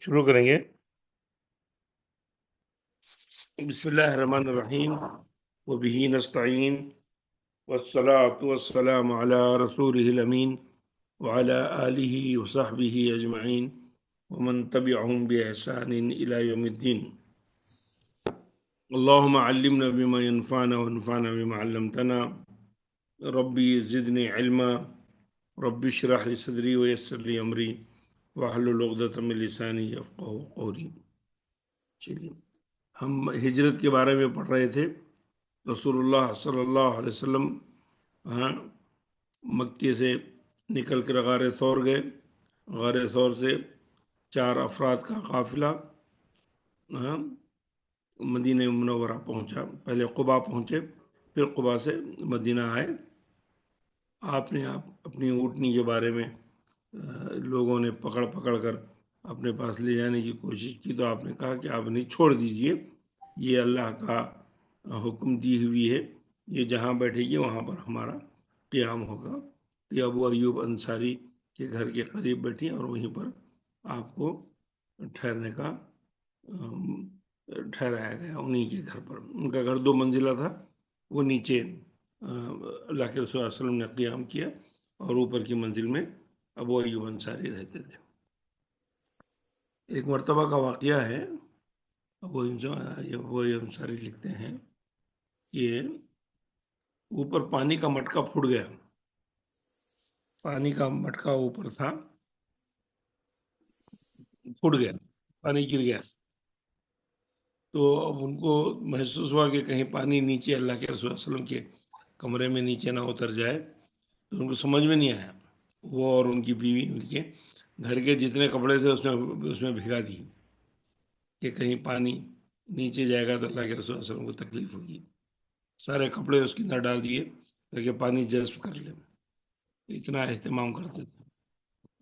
شروع کریں گے۔ بسم اللہ الرحمن الرحیم وبہ نستعین والصلاة والسلام علی رسولہ الامین وعلی آلہ وصحبہ اجمعین ومن تبعہم بإحسان الی یوم الدین۔ اللہم علمنا بما ينفعنا وانفعنا بما علمتنا ربی زدنی علما رب اشرح لی صدری ویسر لی امری واحلل عقدۃ من لسانی یفقہوا قولی۔ چلیے، ہم ہجرت کے بارے میں پڑھ رہے تھے۔ رسول اللہ صلی اللہ علیہ وسلم مکے سے نکل کر غار ثور گئے۔ غار ثور سے 4 افراد کا قافلہ مدینہ منورہ پہنچا۔ پہلے قبا پہنچے، پھر قبا سے مدینہ آئے۔ آپ نے اپنی اونٹنی کے بارے میں لوگوں نے پکڑ کر اپنے پاس لے جانے کی کوشش کی، تو آپ نے کہا کہ آپ انہیں چھوڑ دیجئے، یہ اللہ کا حکم دی ہوئی ہے، یہ جہاں بیٹھے گی وہاں پر ہمارا قیام ہوگا۔ یہ ابو ایوب انصاری کے گھر کے قریب بیٹھی اور وہیں پر آپ کو ٹھہرنے کا ٹھہرایا گیا، انہیں کے گھر پر۔ ان کا گھر 2 منزلہ تھا، وہ نیچے اللہ کے رسول صلی اللہ علیہ وسلم نے قیام کیا اور اوپر کی منزل میں ابو ایوب انصاری رہتے تھے۔ ایک مرتبہ کا واقعہ ہے، ابو ایوب انصاری لکھتے ہیں کہ اوپر پانی کا مٹکا پھوٹ گیا، پانی کا مٹکا اوپر تھا، پھوٹ گیا، پانی گر گیا۔ تو اب ان کو محسوس ہوا کہ کہیں پانی نیچے اللہ کے رسول صلی اللہ علیہ وسلم کے کمرے میں نیچے نہ اتر جائے، تو ان کو سمجھ میں نہیں آیا۔ وہ اور ان کی بیوی مل کے گھر کے جتنے کپڑے تھے اس میں بھگا دی کہ کہیں پانی نیچے جائے گا تو اللہ کے رسول صلی اللہ علیہ وسلم کو تکلیف ہوگی۔ سارے کپڑے اس کے اندر ڈال دیے تاکہ پانی جذب کر لیں، اتنا اہتمام کرتے تھے۔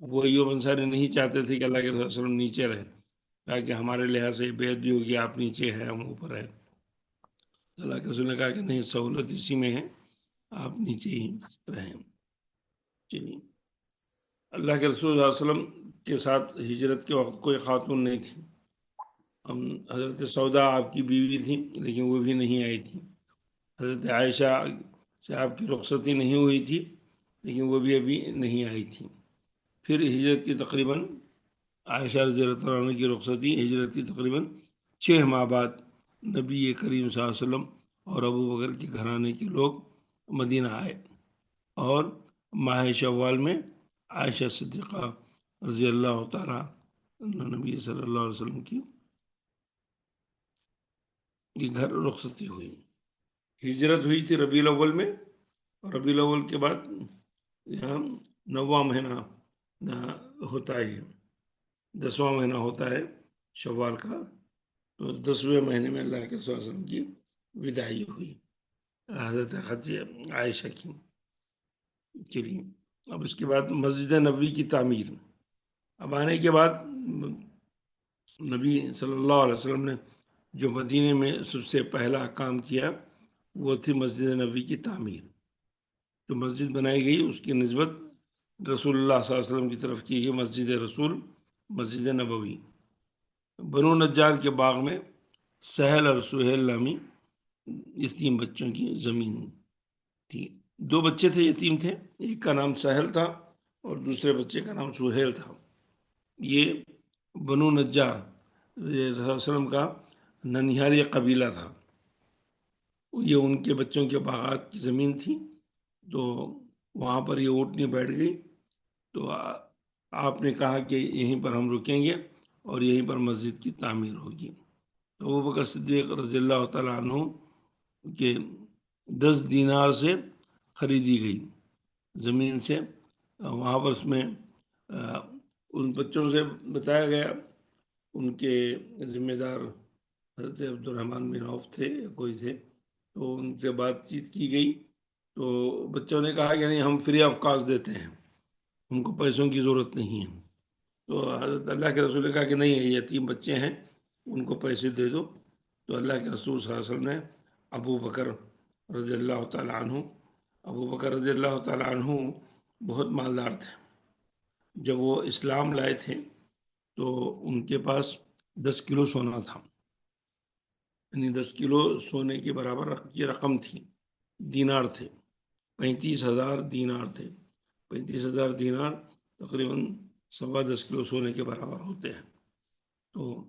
وہ ایوب انصاری نہیں چاہتے تھے کہ اللہ کے رسول صلی اللہ علیہ وسلم نیچے رہے، تاکہ ہمارے لحاظ سے بیعت بھی ہوگی، آپ نیچے ہیں ہم اوپر ہیں۔ اللہ کے رسول نے کہا کہ نہیں، سہولت اسی میں ہے، آپ نیچے ہی رہیں۔ چلیے، اللہ کے رسول صلی اللہ علیہ وسلم کے ساتھ ہجرت کے وقت کوئی خاتون نہیں تھی۔ حضرت سودا آپ کی بیوی تھی، لیکن وہ بھی نہیں آئی تھی۔ حضرت عائشہ سے آپ کی رخصتی نہیں ہوئی تھی، لیکن وہ بھی ابھی نہیں آئی تھی۔ پھر ہجرت کی تقریباً عائشہ رضی اللہ عنہ کی رخصتی، ہجرت کی تقریباً 6 ماہ بعد نبی کریم صلی اللہ علیہ وسلم اور ابو بکر کے گھرانے کے لوگ مدینہ آئے، اور ماہ شوال میں عائشہ صدیقہ رضی اللہ تعالیٰ نبی صلی اللہ علیہ وسلم کی گھر رخصتی ہوئی۔ ہجرت ہوئی تھی ربیع الاول میں، اور ربیع الاول کے بعد یہاں 9واں مہینہ ہوتا ہے، 10واں مہینہ ہوتا ہے شوال کا، تو 10ویں مہینے میں اللہ کے صلی اللہ علیہ وسلم کی وداعی ہوئی حضرت عائشہ کی۔ چلیے، اب اس کے بعد مسجد نبوی کی تعمیر۔ اب آنے کے بعد نبی صلی اللہ علیہ وسلم نے جو مدینے میں سب سے پہلا کام کیا وہ تھی مسجد نبوی کی تعمیر۔ جو مسجد بنائی گئی اس کی نسبت رسول اللہ صلی اللہ علیہ وسلم کی طرف کی گئی، مسجد رسول، مسجد نبوی۔ بنو نجار کے باغ میں سہل اور سہیل نامی یتیم بچوں کی زمین تھی۔ 2 بچے تھے، یتیم تھے، ایک کا نام سہل تھا اور دوسرے بچے کا نام سہیل تھا۔ یہ بنو نجار صلی اللہ علیہ وسلم کا ننیھالی قبیلہ تھا، یہ ان کے بچوں کے باغات کی زمین تھی، تو وہاں پر یہ اونٹنی بیٹھ گئی، تو آپ نے کہا کہ یہیں پر ہم رکیں گے اور یہیں پر مسجد کی تعمیر ہوگی۔ تو ابو بکر صدیق رضی اللہ تعالیٰ عنہ کے 10 دینار سے خریدی گئی زمین سے، وہاں پر اس میں ان بچوں سے بتایا گیا، ان کے ذمہ دار حضرت عبد الرحمن بن عوف تھے یا کوئی تھے، تو ان سے بات چیت کی گئی، تو بچوں نے کہا کہ نہیں، ہم فری آف کاسٹ دیتے ہیں، ہم کو پیسوں کی ضرورت نہیں ہے۔ تو حضرت اللہ کے رسول نے کہا کہ نہیں، یہ یتیم بچے ہیں، ان کو پیسے دے دو۔ تو اللہ کے رسول صلی اللہ علیہ وسلم نے ابو بکر رضی اللہ تعالیٰ عنہ، ابو بکر رضی اللہ تعالیٰ عنہ بہت مالدار تھے۔ جب وہ اسلام لائے تھے تو ان کے پاس 10 کلو سونا تھا، یعنی 10 کلو سونے کے برابر کی رقم تھی، دینار تھے، 35,000 دینار تھے۔ 35,000 دینار تقریباً 10.25 کلو سونے کے برابر ہوتے ہیں۔ تو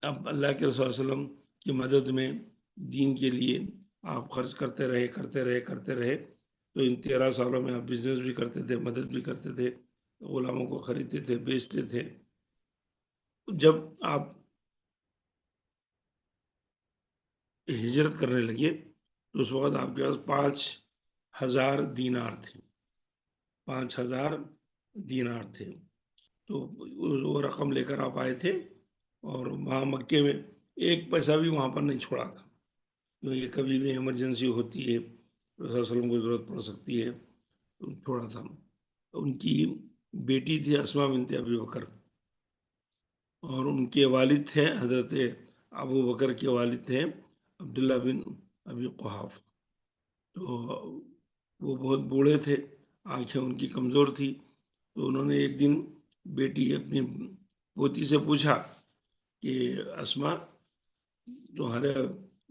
اب اللہ کے رسول صلی اللہ علیہ وسلم کی مدد میں، دین کے لیے آپ خرچ کرتے رہے۔ تو ان 13 سالوں میں آپ بزنس بھی کرتے تھے، مدد بھی کرتے تھے، غلاموں کو خریدتے تھے، بیچتے تھے۔ جب آپ ہجرت کرنے لگے تو اس وقت آپ کے پاس 5,000 دینار تھے، 5,000 دینار تھے۔ تو وہ رقم لے کر آپ آئے تھے، اور وہاں مکے میں ایک پیسہ بھی وہاں پر نہیں چھوڑا تھا، کیونکہ کبھی بھی ایمرجنسی ہوتی ہے، رسول صلی اللہ علیہ وسلم کو ضرورت پڑ سکتی ہے، تھوڑا تھا۔ ان کی بیٹی تھی اسماء بنت ابی بکر، اور ان کے والد تھے حضرت ابو بکر کے والد تھے عبداللہ بن ابی قحافہ۔ تو وہ بہت بوڑھے تھے، آنکھیں ان کی کمزور تھی۔ تو انہوں نے ایک دن بیٹی اپنی پوتی سے پوچھا کہ اسماء، تمہارے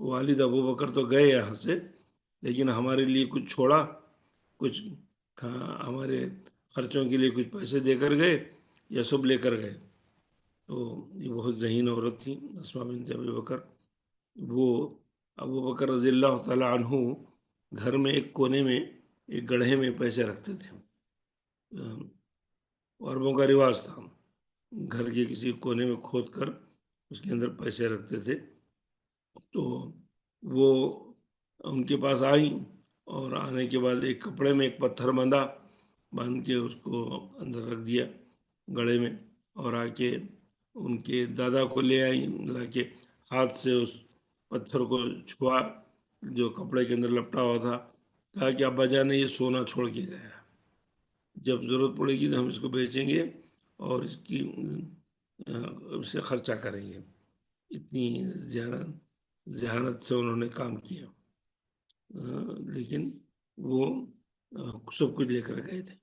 والد ابو بکر تو گئے یہاں سے، لیکن ہمارے لیے کچھ چھوڑا؟ کچھ ہمارے خرچوں کے لیے کچھ پیسے دے کر گئے یا سب لے کر گئے؟ تو یہ بہت ذہین عورت تھی اسماء بنت ابی بکر۔ وہ ابو بکر رضی اللہ تعالی عنہ گھر میں ایک کونے میں ایک گڑھے میں پیسے رکھتے تھے، عربوں کا رواج تھا، گھر کے کسی کونے میں کھود کر اس کے اندر پیسے رکھتے تھے۔ تو وہ ان کے پاس آئی، اور آنے کے بعد ایک کپڑے میں ایک پتھر باندھ کے اس کو اندر رکھ دیا گڑھے میں، اور آ کے ان کے دادا کو لے آئی، لا کے ہاتھ سے اس پتھر کو چھوا جو کپڑے کے اندر لپٹا ہوا تھا، کہا کہ ابا جان نے یہ سونا چھوڑ کے گیا، جب ضرورت پڑے گی تو ہم اس کو بیچیں گے اور اس سے خرچہ کریں گے۔ اتنی ذہانت سے انہوں نے کام کیا، لیکن وہ سب کچھ لے کر گئے تھے۔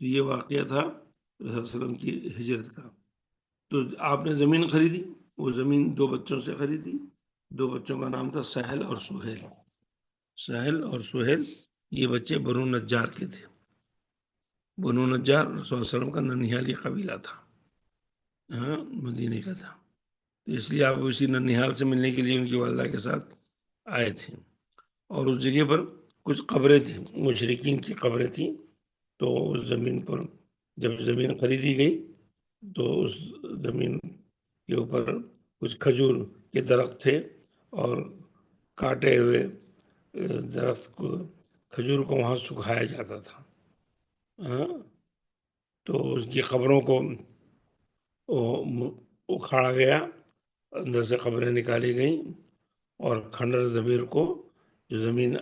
تو یہ واقعہ تھا رسول اللہ علیہ وسلم کی ہجرت کا۔ تو آپ نے زمین خریدی، وہ زمین 2 بچوں سے خریدی۔ 2 بچوں کا نام تھا سہل اور سہیل۔ سہل اور سہیل یہ بچے بنو نجار کے تھے۔ بنو نجار رسول اللہ علیہ وسلم کا ننیالی قبیلہ تھا، مدینے کا تھا۔ تو اس لیے آپ اسی ننیال سے ملنے کے لیے ان کی والدہ کے ساتھ آئے تھے۔ اور اس جگہ پر کچھ قبریں تھیں، مشرکین کی قبریں تھیں۔ تو اس زمین پر جب زمین خریدی گئی تو اس زمین کے اوپر کچھ کھجور کے درخت تھے، اور کاٹے ہوئے درخت کو، کھجور کو وہاں سکھایا جاتا تھا۔ تو اس کی قبروں کو اکھاڑا گیا، اندر سے قبریں نکالی گئیں، اور کھنڈر ضمیر کو، جو زمین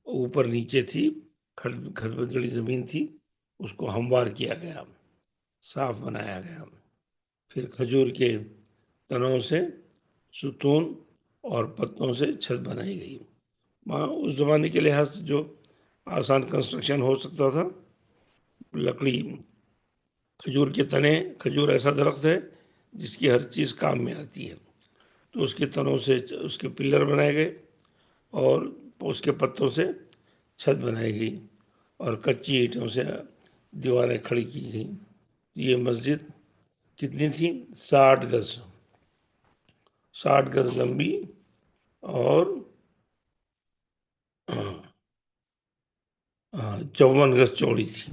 اوپر نیچے تھی، کھدبدڑی زمین تھی، اس کو ہموار کیا گیا، صاف بنایا گیا۔ پھر کھجور کے تنوں سے ستون اور پتوں سے چھت بنائی گئی۔ اس زمانے کے لحاظ سے جو آسان کنسٹرکشن ہو سکتا تھا، لکڑی، کھجور کے تنے، کھجور ایسا درخت ہے جس کی ہر چیز کام میں آتی ہے، تو اس کے تنوں سے اس کے پلر بنائے گئے، اور اس کے پتوں سے چھت بنائی گئی، اور کچی اینٹوں سے دیواریں کھڑی کی گئیں۔ یہ مسجد کتنی تھی؟ 60 گز، 60 گز لمبی اور 54 گز چوڑی تھی،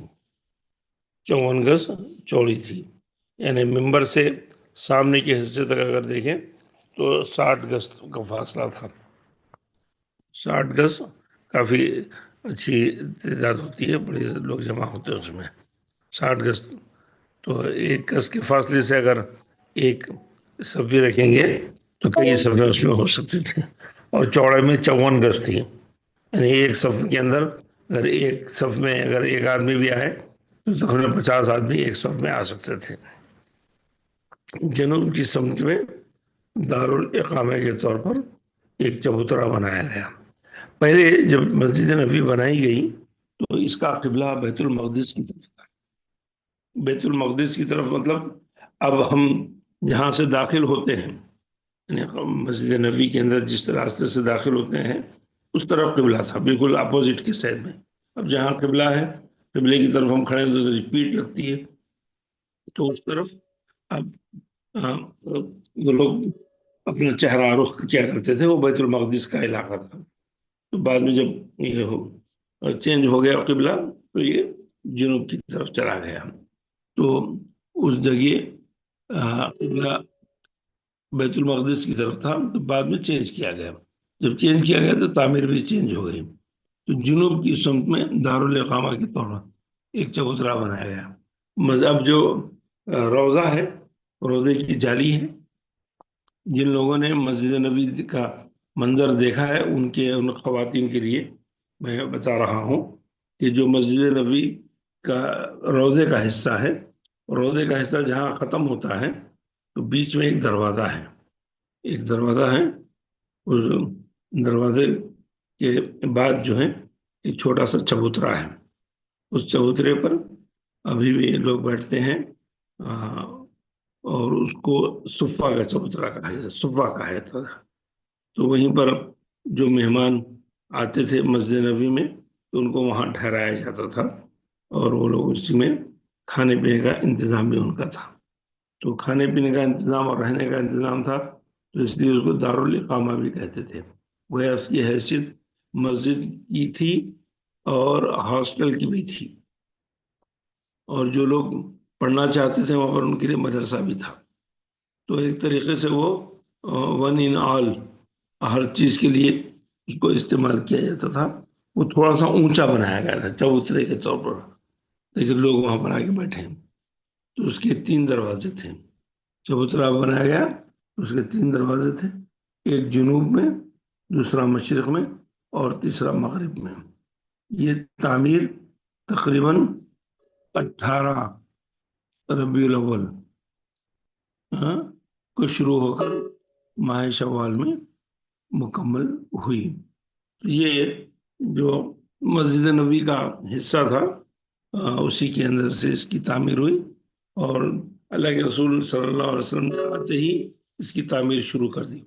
54 گز چوڑی تھی۔ یعنی ممبر سے سامنے کے حصے تک اگر دیکھیں تو 60 گز کا فاصلہ تھا۔ 60 گز کافی اچھی تعداد ہوتی ہے، بڑے لوگ جمع ہوتے ہیں اس میں۔ 60 گز، تو 1 گز کے فاصلے سے اگر ایک صف بھی رکھیں گے تو کئی صفیں اس میں ہو سکتی تھے، اور چوڑائی میں 54 گز تھی، یعنی ایک صف کے اندر اگر ایک صف میں اگر ایک آدمی بھی آئے تو تقریباً 50 آدمی ایک صف میں آ سکتے تھے۔ جنوب کی سمت میں دارالاقامہ کے طور پر ایک چبوترا بنایا گیا۔ پہلے جب مسجد نبوی بنائی گئی تو اس کا قبلہ بیت المقدس کی طرف تھا۔ بیت المقدس کی طرف مطلب اب ہم جہاں سے داخل ہوتے ہیں، یعنی مسجد نبی کے اندر جس راستے سے داخل ہوتے ہیں اس طرف قبلہ تھا، بالکل اپوزٹ کے سائڈ میں. اب جہاں قبلہ ہے، قبلے کی طرف ہم کھڑے ہیں تو پیٹ لگتی ہے، تو اس طرف اب وہ لوگ اپنا چہرہ رخ کیا کرتے تھے. وہ بیت المقدس کا علاقہ تھا. تو بعد میں جب یہ چینج ہو گیا قبلہ تو یہ جنوب کی طرف چلا گیا. تو اس جگہ قبلہ بیت المقدس کی طرف تھا، تو بعد میں چینج کیا گیا. جب چینج کیا گیا تو تعمیر بھی چینج ہو گئی. تو جنوب کی سمت میں دارالاقامہ کے طور پر ایک چبوترا بنایا گیا. مذہب جو روضہ ہے، روضے کی جالی ہے. جن لوگوں نے مسجد نبی کا منظر دیکھا ہے ان خواتین کے لیے میں بتا رہا ہوں کہ جو مسجد نبی کا روضے کا حصہ ہے، روضے کا حصہ جہاں ختم ہوتا ہے تو بیچ میں ایک دروازہ ہے. ایک دروازہ ہے، اس دروازے کے بعد جو ہے ایک چھوٹا سا چبوترا ہے. اس چبوترے پر ابھی بھی لوگ بیٹھتے ہیں، اور اس کو صفہ کا چبوترا کہا جاتا ہے، صفہ کہا جاتا تھا. تو وہیں پر جو مہمان آتے تھے مسجد نبی میں تو ان کو وہاں ٹھہرایا جاتا تھا، اور وہ لوگ اسی میں کھانے پینے کا انتظام بھی ان کا تھا. تو کھانے پینے کا انتظام اور رہنے کا انتظام تھا، تو اس لیے اس کو دارالاقامہ بھی کہتے تھے. وہ اس کی حیثیت مسجد کی تھی اور ہاسٹل کی بھی تھی، اور جو لوگ پڑھنا چاہتے تھے وہاں پر ان کے لیے مدرسہ بھی تھا. تو ایک طریقے سے وہ ون ان آل، ہر چیز کے لیے اس کو استعمال کیا جاتا تھا. وہ تھوڑا سا اونچا بنایا گیا تھا چبوترے کے طور پر، لیکن لوگ وہاں پر آ کے بیٹھے. تو اس کے 3 دروازے تھے. چبوترا بنایا گیا، اس کے 3 دروازے تھے، ایک جنوب میں، دوسرا مشرق میں، اور تیسرا مغرب میں. یہ تعمیر تقریباً 18 ربیع الاول کو شروع ہو کر ماہ شوال میں مکمل ہوئی. تو یہ جو مسجد نبوی کا حصہ تھا اسی کے اندر سے اس کی تعمیر ہوئی، اور اللہ کے رسول صلی اللہ علیہ وسلم نے آتے ہی اس کی تعمیر شروع کر دی.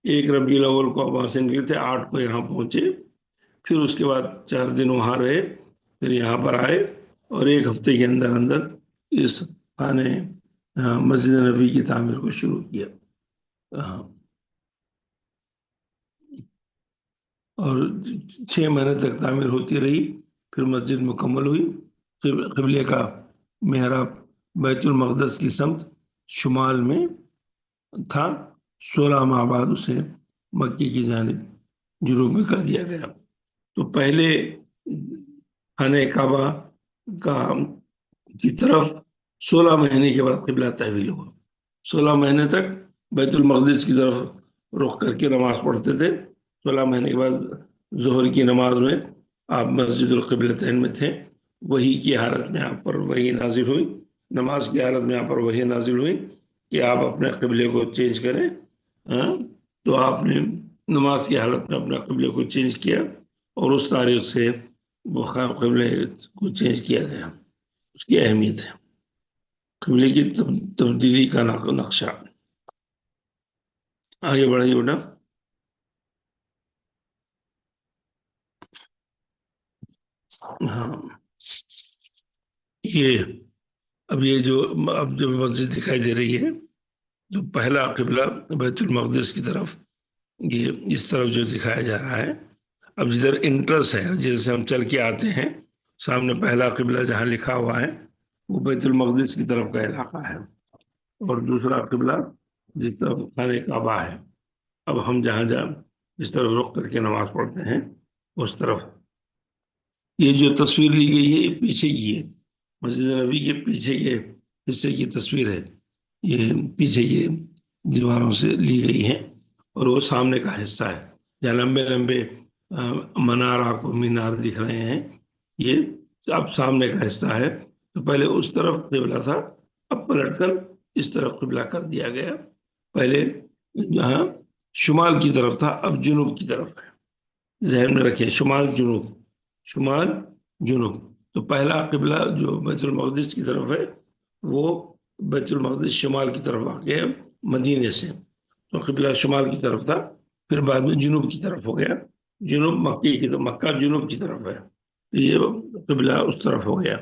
1 ربیع الاول کو وہاں سے نکلے تھے، 8 کو یہاں پہنچے. پھر اس کے بعد 4 دن وہاں رہے، پھر یہاں پر آئے، اور 1 ہفتے کے اندر اندر اس خانے مسجد نبی کی تعمیر کو شروع کیا. اور 6 مہینے تک تعمیر ہوتی رہی. پھر مسجد مکمل ہوئی. قبلے کا محراب بیت المقدس کی سمت شمال میں تھا. 16 ماہ بعد اسے مکی کی جانب جنوب میں کر دیا گیا. تو پہلے خانہ کعبہ کی طرف 16 مہینے کے بعد قبلہ تحویل ہوا. 16 مہینے تک بیت المقدس کی طرف رخ کر کے نماز پڑھتے تھے. 16 مہینے کے بعد ظہر کی نماز میں آپ مسجد القبلتین میں تھے. وہی کی حالت میں آپ پر وہی نازل ہوئی، نماز کی حالت میں آپ پر وہی نازل ہوئی کہ آپ اپنے قبلے کو چینج کریں. تو آپ نے نماز کی حالت میں اپنے قبلے کو چینج کیا، اور اس تاریخ سے وہ قبلے کو چینج کیا گیا. اس کی اہمیت ہے قبلے کی تبدیلی کا نقشہ. آگے بڑھائیے بیٹا. ہاں، یہ جو مسجد دکھائی دے رہی ہے، جو پہلا قبلہ بیت المقدس کی طرف، یہ اس طرف جو دکھایا جا رہا ہے. اب جدھر انٹرس ہے، جیسے ہم چل کے آتے ہیں، سامنے پہلا قبلہ جہاں لکھا ہوا ہے وہ بیت المقدس کی طرف کا علاقہ ہے، اور دوسرا قبلہ جس طرف خانہ کعبہ ہے. اب ہم جس طرف رخ کر کے نماز پڑھتے ہیں اس طرف. یہ جو تصویر لی گئی ہے یہ پیچھے کی ہے، مسجد نبی کے پیچھے کے حصے کی تصویر ہے. یہ پیچھے کی دیواروں سے لی گئی ہے، اور وہ سامنے کا حصہ ہے جہاں لمبے لمبے منار، آپ کو مینار دکھ رہے ہیں. یہ اب سامنے کا حصہ ہے. تو پہلے اس طرف قبلہ تھا، اب پلٹ کر اس طرف قبلہ کر دیا گیا. پہلے جہاں شمال کی طرف تھا اب جنوب کی طرف ہے. ذہن میں رکھیں، شمال جنوب، شمال جنوب. تو پہلا قبلہ جو بیت المقدس کی طرف ہے وہ بیت المقدس شمال کی طرف واقع ہے مدینے سے، تو قبلہ شمال کی طرف تھا، پھر بعد میں جنوب کی طرف ہو گیا، جنوب مکے کی، تو مکہ جنوب کی طرف ہے، تو یہ قبلہ اس طرف ہو گیا۔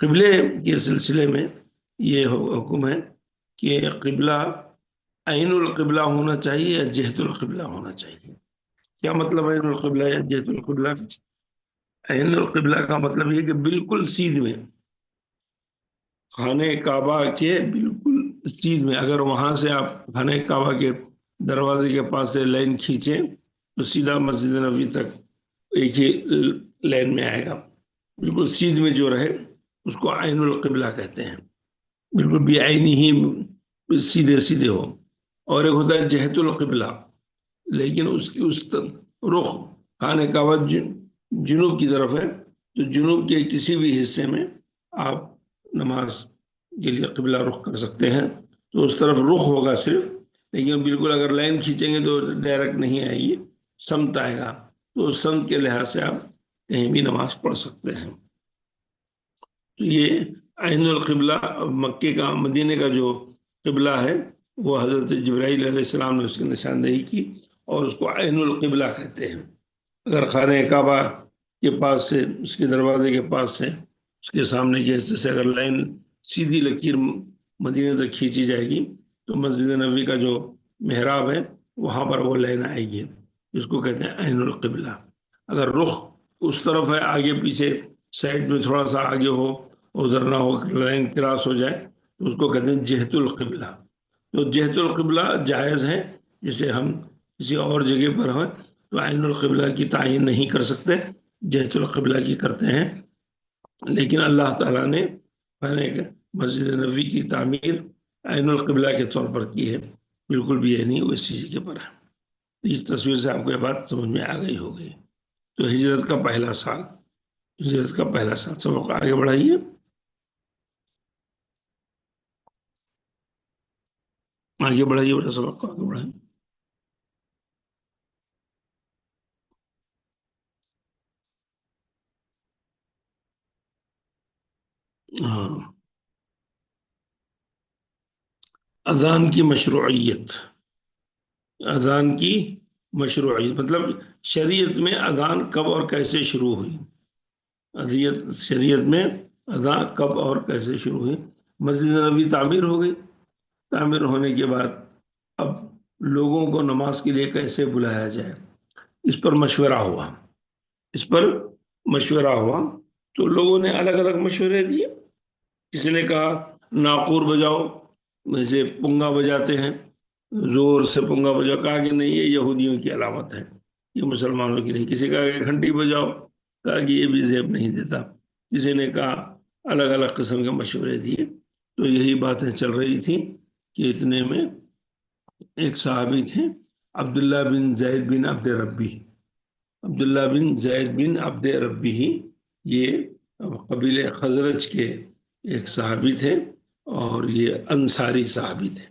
قبلے کے سلسلے میں یہ حکم ہے کہ قبلہ عین القبلہ ہونا چاہیے یا جہت القبلہ ہونا چاہیے۔ کیا مطلب عین القبلہ یا جہت القبلہ؟ عین القبلہ کا مطلب یہ کہ بالکل سیدھ میں، خانہ کعبہ کے بالکل سیدھ میں، اگر وہاں سے آپ خانہ کعبہ کے دروازے کے پاس سے لائن کھینچیں تو سیدھا مسجد نبوی تک ایک ہی لائن میں آئے گا، بالکل سیدھ میں جو رہے اس کو عین القبلہ کہتے ہیں، بالکل بھی عین ہی سیدھے سیدھے ہو۔ اور ایک ہوتا ہے جہت القبلہ، لیکن اس کی رخ خانہ کعبہ جنوب کی طرف ہے، تو جنوب کے کسی بھی حصے میں آپ نماز کے لیے قبلہ رخ کر سکتے ہیں، تو اس طرف رخ ہوگا صرف، لیکن بالکل اگر لائن کھینچیں گے تو ڈائریکٹ نہیں آئے گی، سمت آئے گا، تو اس سمت کے لحاظ سے آپ کہیں بھی نماز پڑھ سکتے ہیں۔ تو یہ عین القبلہ مکے کا، مدینے کا جو قبلہ ہے وہ حضرت جبرائیل علیہ السلام نے اس کی نشاندہی کی اور اس کو عین القبلہ کہتے ہیں۔ اگر خانہ کعبہ کے پاس سے، اس کے دروازے کے پاس سے، اس کے سامنے کے حصے سے اگر لائن سیدھی لکیر مدینے تک کھینچی جائے گی تو مسجد نبوی کا جو محراب ہے وہاں پر وہ لائن آئے گی، اس کو کہتے ہیں عین القبلہ۔ اگر رخ اس طرف ہے، آگے پیچھے سائڈ میں تھوڑا سا آگے ہو، ادھر نہ ہو، لائن کراس ہو جائے، تو اس کو کہتے ہیں جہت القبلہ۔ تو جہت القبلہ جائز ہے، جسے ہم کسی اور جگہ پر ہیں تو عین القبلہ کی تعین نہیں کر سکتے، جہت القبلہ کی کرتے ہیں، لیکن اللہ تعالیٰ نے مسجد نبوی کی تعمیر عین القبلہ کے طور پر کی ہے، بالکل بھی یہ نہیں ویسی جگہ پر ہے۔ اس تصویر سے آپ کو یہ بات سمجھ میں آ گئی ہوگی۔ تو ہجرت کا پہلا سال، ہجرت کا پہلا سال، سب لوگ آگے بڑھائیے، آگے بڑھائیے بیٹا، سب کو آگے بڑھائیے۔ ہاں، اذان کی مشروعیت، اذان کی مشروعیت مطلب شریعت میں اذان کب اور کیسے شروع ہوئی، شریعت میں اذان کب اور کیسے شروع ہوئی۔ مسجد نبوی تعمیر ہو گئی، تعمیر ہونے کے بعد اب لوگوں کو نماز کے لیے کیسے بلایا جائے، اس پر مشورہ ہوا، اس پر مشورہ ہوا، تو لوگوں نے الگ الگ مشورے دیے۔ کسی نے کہا ناقور بجاؤ، جیسے پنگا بجاتے ہیں، زور سے پنگا بجاؤ، کہا کہ نہیں یہ یہودیوں کی علامت ہے، یہ مسلمانوں کی نہیں۔ کسی کہا کہ گھنٹی بجاؤ، کہا کہ یہ بھی زیب نہیں دیتا۔ کسی نے کہا، الگ الگ قسم کے مشورے دیے، تو یہی باتیں چل رہی تھیں کہ اتنے میں ایک صحابی تھے عبداللہ بن زید بن عبد ربی، عبداللہ بن زید بن عبد ربی، یہ قبیلہ خزرج کے ایک صحابی تھے، اور یہ انصاری صحابی تھے۔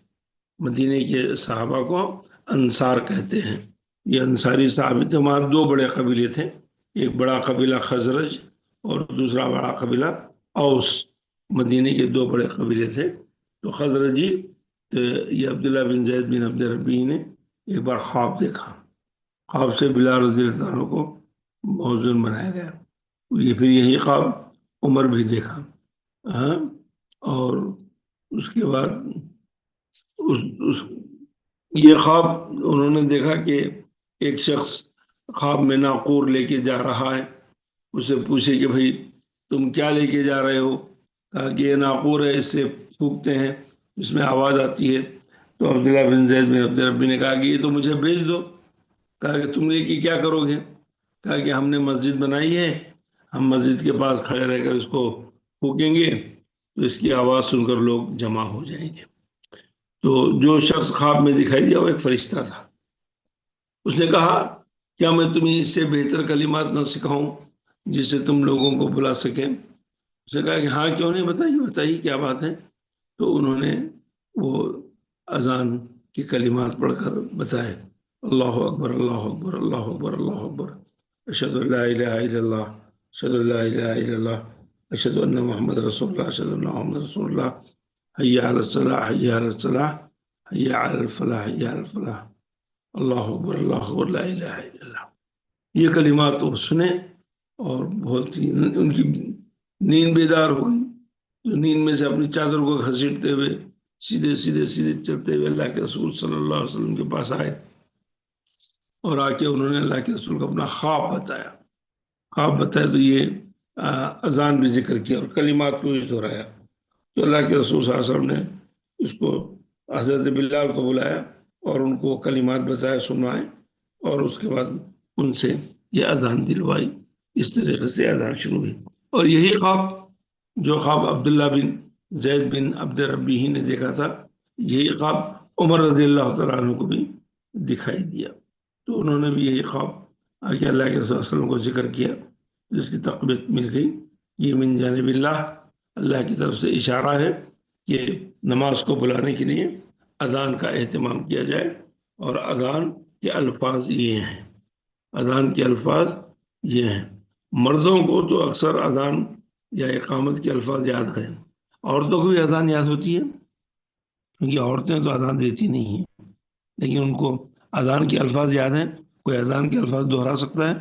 مدینے کے صحابہ کو انصار کہتے ہیں۔ یہ انصاری صحابی تھے۔ وہاں دو بڑے قبیلے تھے، ایک بڑا قبیلہ خزرج اور دوسرا بڑا قبیلہ اوس، مدینے کے دو بڑے قبیلے تھے۔ تو خزرجی، تو یہ عبداللہ بن زید بن عبد ربی نے ایک بار خواب دیکھا، خواب سے بلال رضی اللہ عنہ کو موزون بنایا گیا۔ یہ پھر یہی خواب عمر بھی دیکھا، ہاں، اور اس کے بعد یہ خواب انہوں نے دیکھا کہ ایک شخص خواب میں ناقور لے کے جا رہا ہے، اسے پوچھے کہ بھائی تم کیا لے کے جا رہے ہو، کہا کہ یہ ناقور ہے، اس سے پھونکتے ہیں، اس میں آواز آتی ہے۔ تو عبداللہ بن زید بن عبد ربی نے کہا کہ یہ تو مجھے بیچ دو۔ کہا کہ تم لے کے کیا کرو گے؟ کہا کہ ہم نے مسجد بنائی ہے، ہم مسجد کے پاس کھڑے رہ کر اس کو پھونکیں گے تو اس کی آواز سن کر لوگ جمع ہو جائیں گے۔ تو جو شخص خواب میں دکھائی دیا وہ ایک فرشتہ تھا۔ اس نے کہا کیا میں تمہیں اس سے بہتر کلمات نہ سکھاؤں جس سے تم لوگوں کو بلا سکیں؟ اس نے کہا کہ ہاں کیوں نہیں، بتائیے بتائیے کیا بات ہے۔ تو انہوں نے وہ اذان کی کلمات پڑھ کر بتائے، اللہ اکبر اللہ اکبر اللہ اکبر اللہ اکبر، اشہد ان لا الہ الا اللہ، اشہد ان لا الہ الا اللہ، اشہد ان محمد رسول اللہ، اشہد ان محمد رسول اللہ، حی علی الصلاح حی علی الصلاح حی علی الفلاح حی علی الفلاح، اللہ اکبر اللہ اکبر لا الہ الا اللہ، یہ کلمات وہ سنے اور بہت ہی ان کی نیند بیدار ہوئی، جو نیند میں سے اپنی چادر کو گھسیٹتے ہوئے سیدھے سیدھے سیدھے چلتے ہوئے اللہ کے رسول صلی اللہ علیہ وسلم کے پاس آئے اور آ کے انہوں نے اللہ کے رسول کو اپنا خواب بتایا. خواب بتایا تو یہ اذان بھی ذکر کیا اور کلمات کو بھی دہرایا. تو اللہ کے رسول صلی اللہ علیہ وسلم نے اس کو حضرت بلال کو بلایا اور ان کو کلمات بتائے سنائے اور اس کے بعد ان سے یہ اذان دلوائی. اس طریقے سے اذان شروع ہوئی. اور یہی خواب جو خواب عبداللہ بن زید بن عبد ربی ہی نے دیکھا تھا، یہی خواب عمر رضی اللہ تعالیٰ عنہ کو بھی دکھائی دیا. تو انہوں نے بھی یہی خواب آگے اللہ کے رسول صلی اللہ علیہ وسلم کو ذکر کیا، جس کی تقویت مل گئی. یہ من جانب اللہ کی طرف سے اشارہ ہے کہ نماز کو بلانے کے لیے اذان کا اہتمام کیا جائے. اور اذان کے الفاظ یہ ہیں، اذان کے الفاظ یہ ہیں. مردوں کو تو اکثر اذان یا اقامت کے الفاظ یاد ہیں، عورتوں کو بھی اذان یاد ہوتی ہے کیونکہ عورتیں تو اذان دیتی نہیں ہیں، لیکن ان کو اذان کے الفاظ یاد ہیں. کوئی اذان کے الفاظ دہرا سکتا ہے؟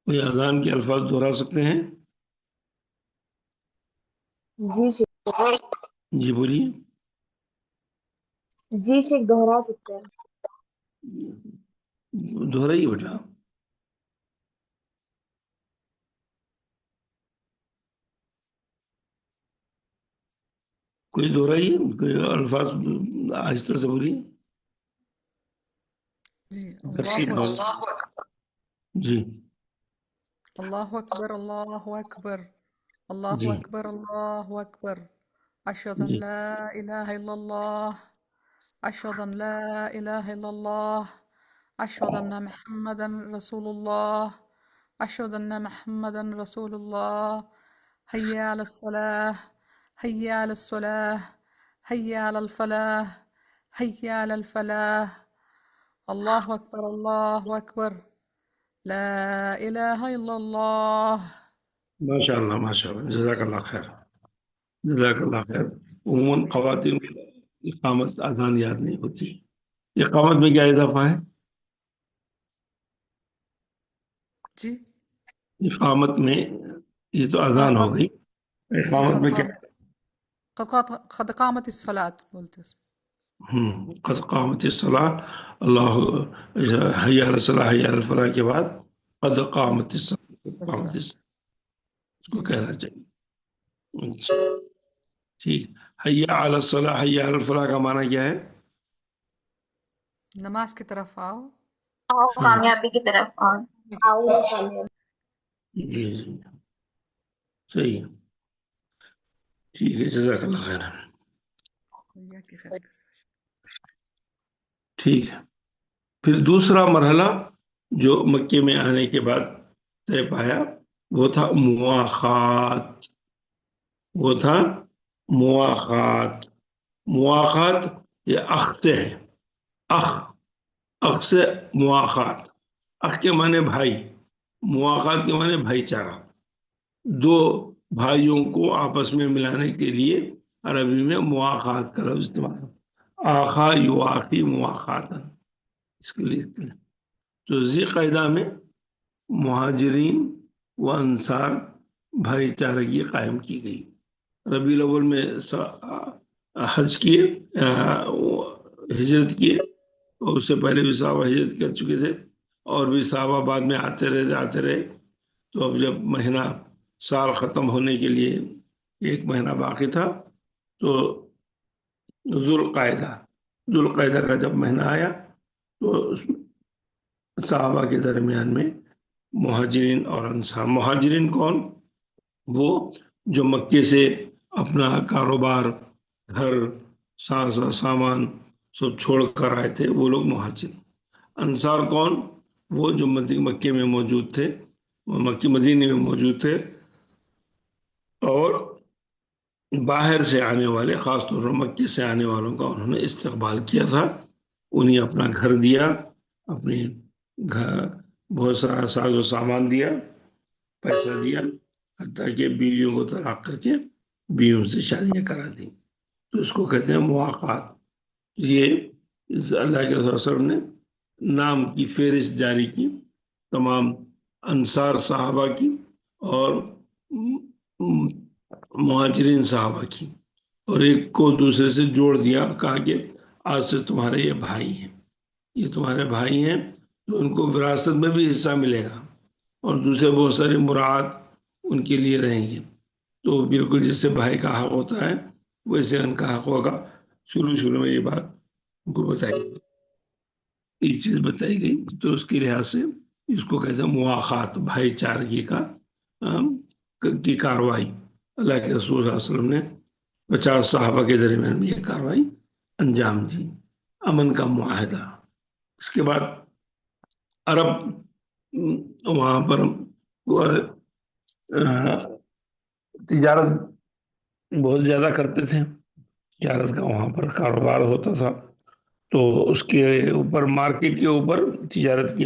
کوئی اذان کے الفاظ دہرا سکتے ہیں؟ جی شیخ، جی بولیے. جی شیخ دوہرا سکتے ہیں. دہرائیے بیٹا. کوئی دہرائیے، کوئی الفاظ آہستہ سے بولیے. جی جی اللہ اکبر اللہ اکبر اللہ جی اکبر اللہ اکبر اشهد ان جی لا اله الا الله اشهد ان لا اله الا الله اشهد ان محمدا رسول الله اشهد ان محمدا رسول الله حي على الصلاة حي على الصلاة حي على الفلاح حي على الفلاح الله اكبر الله اكبر لا إله إلا الله. ماشاء اللہ ماشاء اللہ، جزاک اللہ خیر، جزاک اللہ خیر. عموماً خواتین کو اقامت اذان یاد نہیں ہوتی. اقامت میں کیا اضافہ ہے؟ جی اقامت میں یہ تو ہاں اذان ہو گئی، جی اقامت میں کیا؟ قد قامت الصلاة بولتے ہیں. قد قامت الصلاح، اللہ حی علی الصلاح حی علی الفلاح کے بعد قد قامت الصلاح، قامت الصلاح اس کو جی کہنا چاہیے. اچھا ٹھیک. حی علی الصلاح حی علی الفلاح کا معنی کیا ہے؟ نماز کی طرف آؤ، کامیابی کی طرف آؤ. جی جی صحیح ہے، ٹھیک ہے، جزاک اللہ خیر. وإياك خير كثير. ٹھیک ہے. پھر دوسرا مرحلہ جو مکے میں آنے کے بعد طے پایا وہ تھا مواخات. وہ تھا مواخات. مواخات یہ اخ سے ہے، اخ، اخ سے مواخات. اخ کے معنی بھائی، مواخات کے معنی بھائی چارہ. دو بھائیوں کو آپس میں ملانے کے لیے عربی میں مواخات کا لفظ استعمال ہے. آخا یواخی مواخاتن، اس کے لیے. تو ذی قعدہ میں مہاجرین و انصار بھائی چارگی قائم کی گئی. ربیع الاول میں حج کیے، ہجرت کیے، اور اس سے پہلے بھی صحابہ ہجرت کر چکے تھے اور بھی صحابہ بعد میں آتے رہے. تو اب جب مہینہ سال ختم ہونے کے لیے ایک مہینہ باقی تھا تو ذوالقعدہ کا جب مہینہ آیا تو صحابہ کے درمیان میں مہاجرین اور انصار. مہاجرین کون؟ وہ جو مکے سے اپنا کاروبار، گھر، سامان سب چھوڑ کر آئے تھے، وہ لوگ مہاجر. انصار کون؟ وہ جو مکے میں موجود تھے، وہ مکے مدینے میں موجود تھے اور باہر سے آنے والے، خاص طور پر مکے سے آنے والوں کا انہوں نے استقبال کیا تھا. انہیں اپنا گھر دیا، اپنے بہت سارا ساز و سامان دیا، پیسہ دیا، حتیٰ کہ بیویوں کو طلاق کر کے بیویوں سے شادیاں کرا دی. تو اس کو کہتے ہیں مواقعات. یہ اللہ کے رسول صلی اللہ علیہ وسلم نے نام کی فہرست جاری کی تمام انصار صحابہ کی اور مہاجرین صحابہ کی، اور ایک کو دوسرے سے جوڑ دیا. کہا کہ آج سے تمہارے یہ بھائی ہیں، یہ تمہارے بھائی ہیں، تو ان کو وراثت میں بھی حصہ ملے گا اور دوسرے بہت سارے مراعات ان کے لیے رہیں گے. تو بالکل جس سے بھائی کا حق ہوتا ہے ویسے ان کا حق ہوگا. شروع میں یہ بات ان کو بتائی گئی، یہ چیز بتائی گئی. تو اس کے لحاظ سے اس کو کہتے ہیں مواخات، بھائی چارگی کی کاروائی. اللہ کے رسول صلی اللہ علیہ وسلم نے 50 صحابہ کے درمیان میں یہ کاروائی انجام دی، امن کا معاہدہ. اس کے بعد عرب وہاں پر تجارت بہت زیادہ کرتے تھے، تجارت کا وہاں پر کاروبار ہوتا تھا. تو اس کے اوپر، مارکیٹ کے اوپر، تجارت کی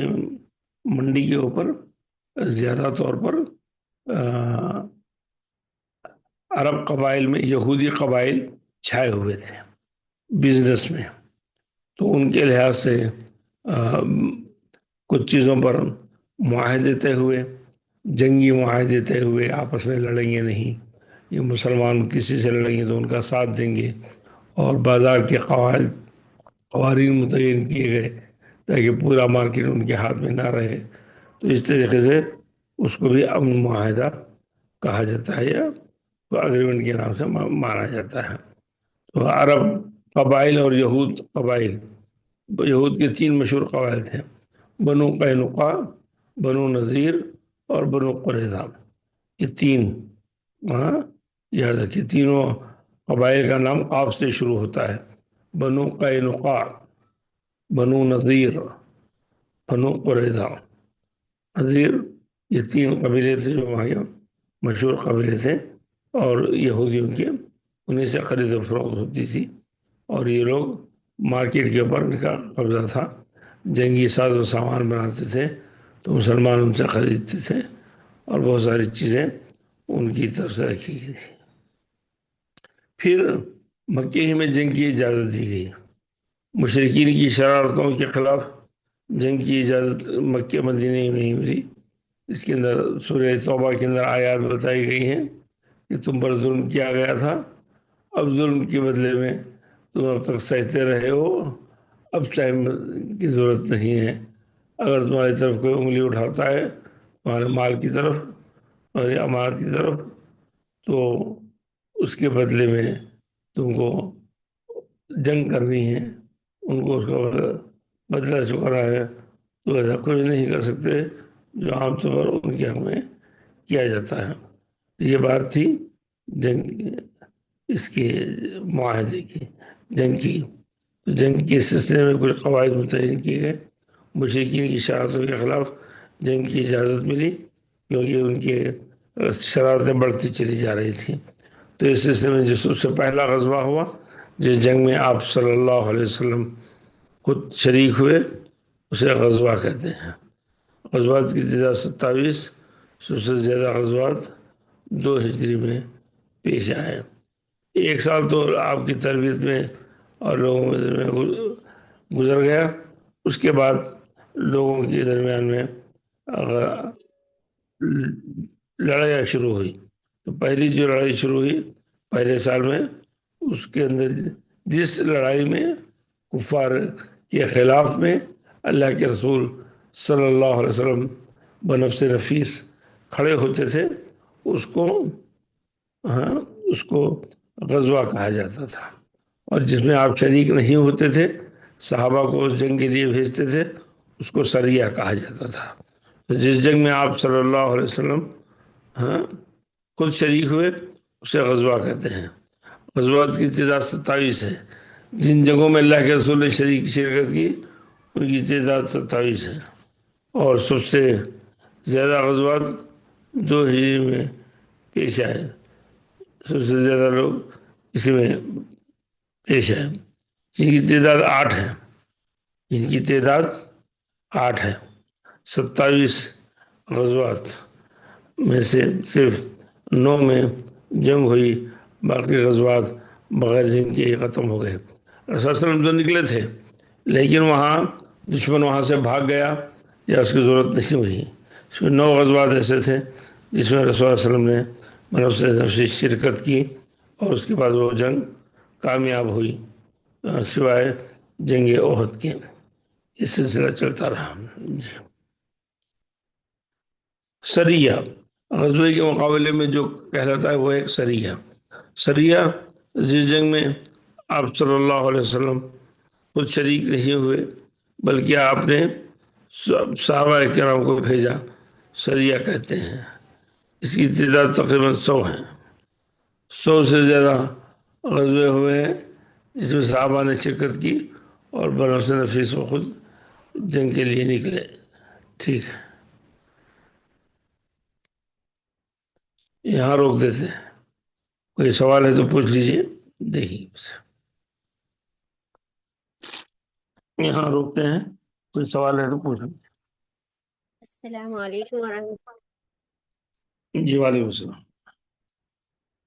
منڈی کے اوپر زیادہ طور پر عرب قبائل میں یہودی قبائل چھائے ہوئے تھے بزنس میں. تو ان کے لحاظ سے کچھ چیزوں پر معاہدے طے ہوئے، جنگی معاہدے طے ہوئے، آپس میں لڑیں گے نہیں، یہ مسلمان کسی سے لڑیں گے تو ان کا ساتھ دیں گے، اور بازار کے قوانین متعین کیے گئے تاکہ پورا مارکیٹ ان کے ہاتھ میں نہ رہے. تو اس طریقے سے اس کو بھی امن معاہدہ کہا جاتا ہے یا اگریمنٹ کے نام سے مانا جاتا ہے. تو عرب قبائل اور یہود قبائل، یہود کے 3 مشہور قبائل تھے، بنو قینقاع، بنو نذیر اور بنو قریظہ. یہ 3 یاد رکھیے، تینوں قبائل کا نام قاف سے شروع ہوتا ہے. بنو قینقاع، بنو نذیر، بنو قریظہ. نذیر یہ 3 قبیلے تھے جو وہاں مشہور قبیلے تھے، اور یہودیوں کے انہیں سے خرید و فروخت ہوتی تھی، اور یہ لوگ مارکیٹ کے اوپر ان کا قبضہ تھا. جنگی ساز و سامان بناتے تھے تو مسلمان ان سے خریدتے تھے، اور بہت ساری چیزیں ان کی طرف سے رکھی گئی تھی. پھر مکے ہی میں جنگ کی اجازت دی گئی. مشرکین کی شرارتوں کے خلاف جنگ کی اجازت مکہ مدینہ میں ہی ملی. اس کے اندر سورہ توبہ کے اندر آیات بتائی گئی ہیں کہ تم پر ظلم کیا گیا تھا، اب ظلم کے بدلے میں تم اب تک سہتے رہے ہو، اب ٹائم کی ضرورت نہیں ہے. اگر تمہاری طرف کوئی انگلی اٹھاتا ہے تمہارے مال کی طرف اور امانت کی طرف، تو اس کے بدلے میں تم کو جنگ کرنی ہے، ان کو اس کا بدلہ چکانا ہے، تو ایسا کچھ نہیں کر سکتے جو عام طور پر ان کے حق میں کیا جاتا ہے. یہ بات تھی جنگ، اس کے معاہدے کی، جنگ کی. تو جنگ کے سلسلے میں کچھ قواعد متعین کیے گئے. مشرکین کی شرارتوں کے خلاف جنگ کی اجازت ملی کیونکہ ان کے شرارتیں بڑھتی چلی جا رہی تھیں. تو اس سلسلے میں جو سب سے پہلا غزوہ ہوا، جس جنگ میں آپ صلی اللہ علیہ وسلم خود شریک ہوئے، اسے غزوہ کہتے ہیں. غزوات کی تعداد 27، سب سے زیادہ غزوات 2 ہجری میں پیش آئے. 1 سال تو آپ کی تربیت میں اور لوگوں میں گزر گیا. اس کے بعد لوگوں کے درمیان میں لڑائیاں شروع ہوئی. تو پہلی جو لڑائی شروع ہوئی پہلے سال میں، اس کے اندر جس لڑائی میں کفار کے خلاف میں اللہ کے رسول صلی اللہ علیہ وسلم بنفس نفیس کھڑے ہوتے تھے، اس کو غزوہ کہا جاتا تھا. اور جس میں آپ شریک نہیں ہوتے تھے، صحابہ کو اس جنگ کے لیے بھیجتے تھے، اس کو سریہ کہا جاتا تھا. تو جس جنگ میں آپ صلی اللہ علیہ وسلم خود شریک ہوئے اسے غزوہ کہتے ہیں. غزوات کی تعداد 27 ہے. جن جنگوں میں اللہ کے رسول نے شرکت کی ان کی تعداد 27 ہے. اور سب سے زیادہ غزوات 2 ہجری میں پیش آئے. سب سے زیادہ لوگ اسی میں پیش آئے، جن کی تعداد 8 ہے. جن کی تعداد 8 ہے. 27 غزوات میں سے صرف 9 میں جنگ ہوئی، باقی غزوات بغیر جنگ کے ختم ہو گئے۔ رسول صلی اللہ علیہ وسلم تو نکلے تھے لیکن وہاں دشمن وہاں سے بھاگ گیا یا اس کی ضرورت نہیں ہوئی۔ اس میں 9 غزوات ایسے تھے جس میں رسول اللہ علیہ وسلم نے نفسی شرکت کی اور اس کے بعد وہ جنگ کامیاب ہوئی، سوائے جنگ احد کے۔ یہ سلسلہ چلتا رہا۔ سریہ غزوے کے مقابلے میں جو کہلاتا ہے وہ ایک سریہ۔ سریہ جس جنگ میں آپ صلی اللہ علیہ وسلم خود شریک نہیں ہوئے بلکہ آپ نے صحابہ کرام کو بھیجا، سریہ کہتے ہیں۔ اس کی تعداد تقریباً 100 ہے۔ 100 سے زیادہ غزوے ہوئے ہیں جس میں صحابہ نے شرکت کی اور بنفس نفیس و خود جنگ کے لیے نکلے۔ ٹھیک ہے، یہاں روک دیتے ہیں، کوئی سوال ہے تو پوچھ لیجئے۔ دیکھیے یہاں روکتے ہیں، کوئی سوال ہے تو پوچھ لیجیے۔ السلام علیکم ورحمۃ جی وعلیکم السلام۔